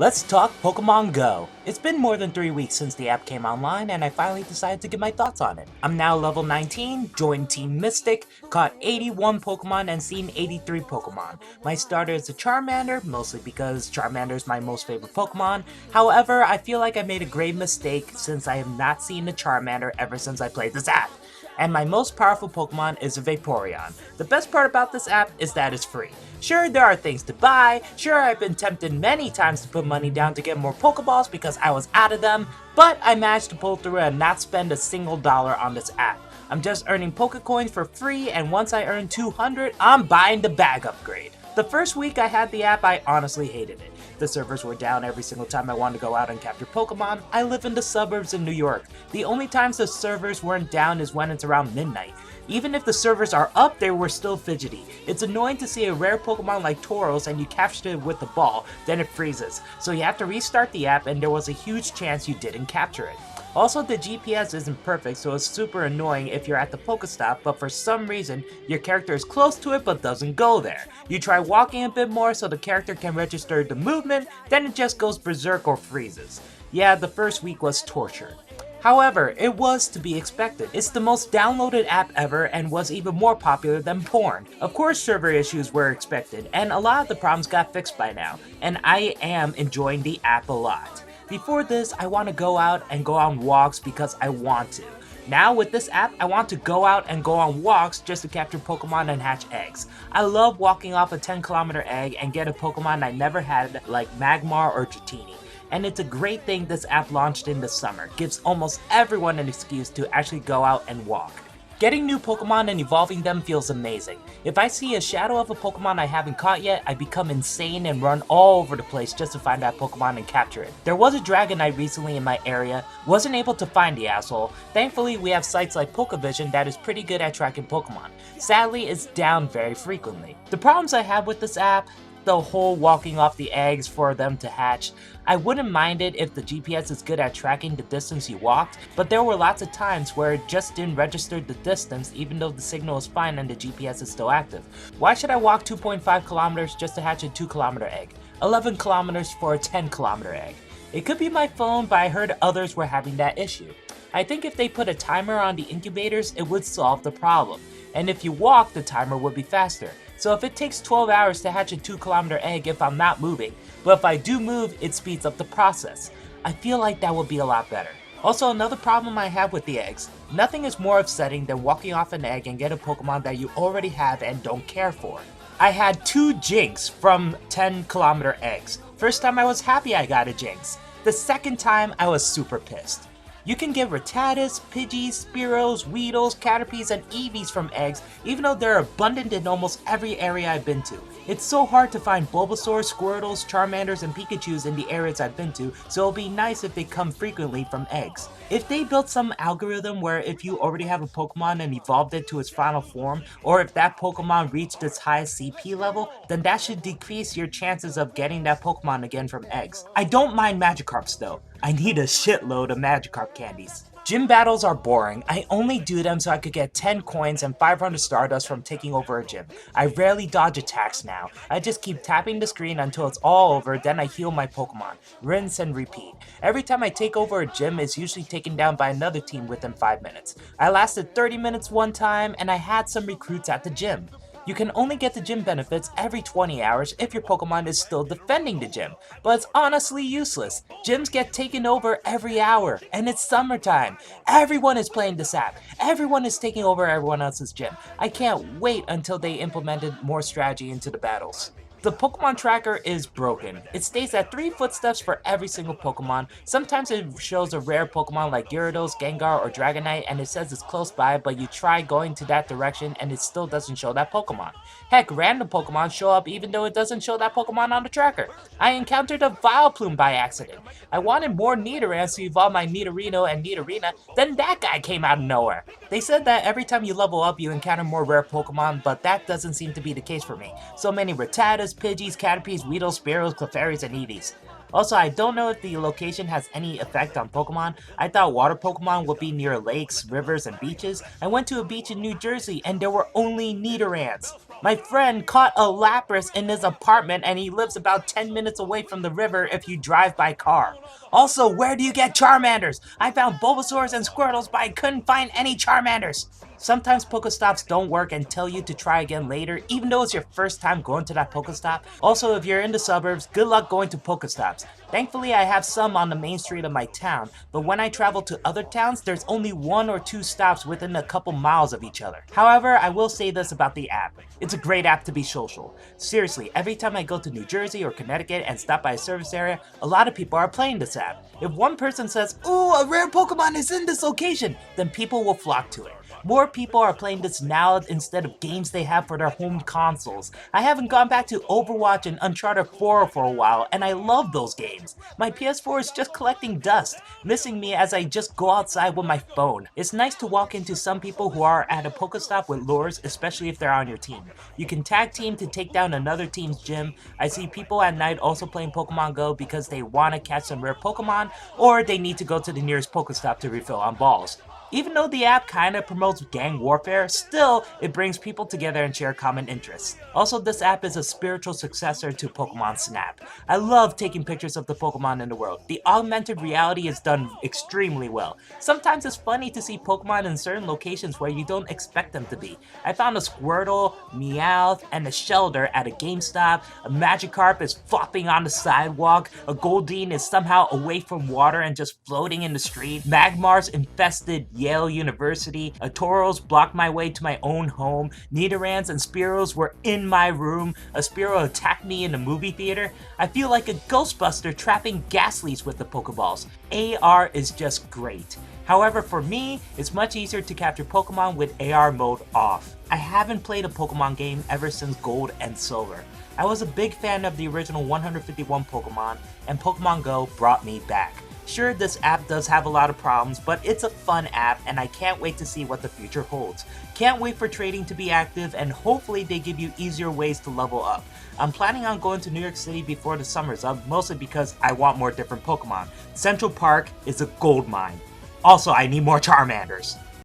Let's talk Pokemon Go. It's been more than 3 weeks since the app came online and I finally decided to give my thoughts on it. I'm now level 19, joined Team Mystic, caught 81 Pokemon and seen 83 Pokemon. My starter is a Charmander, mostly because Charmander is my most favorite Pokemon. However, I feel like I made a grave mistake since I have not seen a Charmander ever since I played this app. And my most powerful Pokemon is a Vaporeon. The best part about this app is that it's free. Sure, there are things to buy, sure I've been tempted many times to put money down to get more Pokeballs because I was out of them, but I managed to pull through and not spend a single dollar on this app. I'm just earning Pokecoins for free, and once I earn 200, I'm buying the bag upgrade. The first week I had the app, I honestly hated it. The servers were down every single time I wanted to go out and capture Pokemon. I live in the suburbs in New York. The only times the servers weren't down is when it's around midnight. Even if the servers are up, they were still fidgety. It's annoying to see a rare Pokemon like Tauros and you capture it with the ball, then it freezes. So you have to restart the app and there was a huge chance you didn't capture it. Also, the GPS isn't perfect, so it's super annoying if you're at the Pokestop, but for some reason, your character is close to it but doesn't go there. You try walking a bit more so the character can register the movement, then it just goes berserk or freezes. Yeah, the first week was torture. However, it was to be expected. It's the most downloaded app ever and was even more popular than porn. Of course server issues were expected, and a lot of the problems got fixed by now, and I am enjoying the app a lot. Before this, I want to go out and go on walks because I want to. Now with this app, I want to go out and go on walks just to capture Pokemon and hatch eggs. I love walking off a 10-kilometer egg and get a Pokemon I never had like Magmar or Dratini. And it's a great thing this app launched in the summer. Gives almost everyone an excuse to actually go out and walk. Getting new Pokemon and evolving them feels amazing. If I see a shadow of a Pokemon I haven't caught yet, I become insane and run all over the place just to find that Pokemon and capture it. There was a Dragonite recently in my area, wasn't able to find the asshole. Thankfully, we have sites like Pokevision that is pretty good at tracking Pokemon. Sadly, it's down very frequently. The problems I have with this app, the whole walking off the eggs for them to hatch. I wouldn't mind it if the GPS is good at tracking the distance you walked, but there were lots of times where it just didn't register the distance even though the signal is fine and the GPS is still active. Why should I walk 2.5 kilometers just to hatch a 2-kilometer egg? 11 kilometers for a 10-kilometer egg. It could be my phone, but I heard others were having that issue. I think if they put a timer on the incubators, it would solve the problem. And if you walk, the timer would be faster. So if it takes 12 hours to hatch a 2-kilometer egg if I'm not moving, but if I do move, it speeds up the process. I feel like that would be a lot better. Also, another problem I have with the eggs. Nothing is more upsetting than walking off an egg and get a Pokemon that you already have and don't care for. I had 2 Jinx from 10-kilometer eggs. First time I was happy I got a Jinx. The second time I was super pissed. You can get Rattatas, Pidgeys, Spearows, Weedles, Caterpies, and Eevees from eggs, even though they're abundant in almost every area I've been to. It's so hard to find Bulbasaurs, Squirtles, Charmanders, and Pikachus in the areas I've been to, so it'll be nice if they come frequently from eggs. If they built some algorithm where if you already have a Pokemon and evolved it to its final form, or if that Pokemon reached its highest CP level, then that should decrease your chances of getting that Pokemon again from eggs. I don't mind Magikarps though. I need a shitload of Magikarp candies. Gym battles are boring. I only do them so I could get 10 coins and 500 Stardust from taking over a gym. I rarely dodge attacks now. I just keep tapping the screen until it's all over, then I heal my Pokemon. Rinse and repeat. Every time I take over a gym, it's usually taken down by another team within 5 minutes. I lasted 30 minutes one time, and I had some recruits at the gym. You can only get the gym benefits every 20 hours if your Pokemon is still defending the gym, but it's honestly useless. Gyms get taken over every hour, and it's summertime. Everyone is playing this app. Everyone is taking over everyone else's gym. I can't wait until they implemented more strategy into the battles. The Pokemon tracker is broken. It states at 3 footsteps for every single Pokemon. Sometimes it shows a rare Pokemon like Gyarados, Gengar, or Dragonite and it says it's close by, but you try going to that direction and it still doesn't show that Pokemon. Heck, random Pokemon show up even though it doesn't show that Pokemon on the tracker. I encountered a Vileplume by accident. I wanted more Nidorans to evolve my Nidorino and Nidorina, then that guy came out of nowhere. They said that every time you level up you encounter more rare Pokemon, but that doesn't seem to be the case for me. So many Rattatas, Pidgeys, Caterpies, Weedles, Spearows, Clefairies, and Eevees. Also, I don't know if the location has any effect on Pokemon. I thought water Pokemon would be near lakes, rivers, and beaches. I went to a beach in New Jersey and there were only Nidorans. My friend caught a Lapras in his apartment and he lives about 10 minutes away from the river if you drive by car. Also, where do you get Charmanders? I found Bulbasaurs and Squirtles, but I couldn't find any Charmanders. Sometimes Pokestops don't work and tell you to try again later, even though it's your first time going to that Pokestop. Also, if you're in the suburbs, good luck going to Pokestops. Thankfully, I have some on the main street of my town, but when I travel to other towns, there's only 1 or 2 stops within a couple miles of each other. However, I will say this about the app. It's a great app to be social. Seriously, every time I go to New Jersey or Connecticut and stop by a service area, a lot of people are playing this app. If one person says, "Ooh, a rare Pokemon is in this location," then people will flock to it. More people are playing this now instead of games they have for their home consoles. I haven't gone back to Overwatch and Uncharted 4 for a while, and I love those games. My PS4 is just collecting dust, missing me as I just go outside with my phone. It's nice to walk into some people who are at a Pokestop with lures, especially if they're on your team. You can tag team to take down another team's gym. I see people at night also playing Pokemon Go because they want to catch some rare Pokemon, or they need to go to the nearest Pokestop to refill on balls. Even though the app kinda promotes gang warfare, still, it brings people together and share common interests. Also, this app is a spiritual successor to Pokemon Snap. I love taking pictures of the Pokemon in the world. The augmented reality is done extremely well. Sometimes it's funny to see Pokemon in certain locations where you don't expect them to be. I found a Squirtle, Meowth, and a Shelder at a GameStop. A Magikarp is flopping on the sidewalk. A Goldeen is somehow away from water and just floating in the street. Magmars infested Yale University. A Tauros blocked my way to my own home. Nidorans and Spearows were in my room. A Spearow attacked me in the movie theater. I feel like a Ghostbuster trapping Ghastlies with the Pokeballs. AR is just great. However, for me, it's much easier to capture Pokemon with AR mode off. I haven't played a Pokemon game ever since Gold and Silver. I was a big fan of the original 151 Pokemon, and Pokemon Go brought me back. Sure, this app does have a lot of problems, but it's a fun app and I can't wait to see what the future holds. Can't wait for trading to be active and hopefully they give you easier ways to level up. I'm planning on going to New York City before the summer's up, mostly because I want more different Pokemon. Central Park is a gold mine. Also, I need more Charmanders.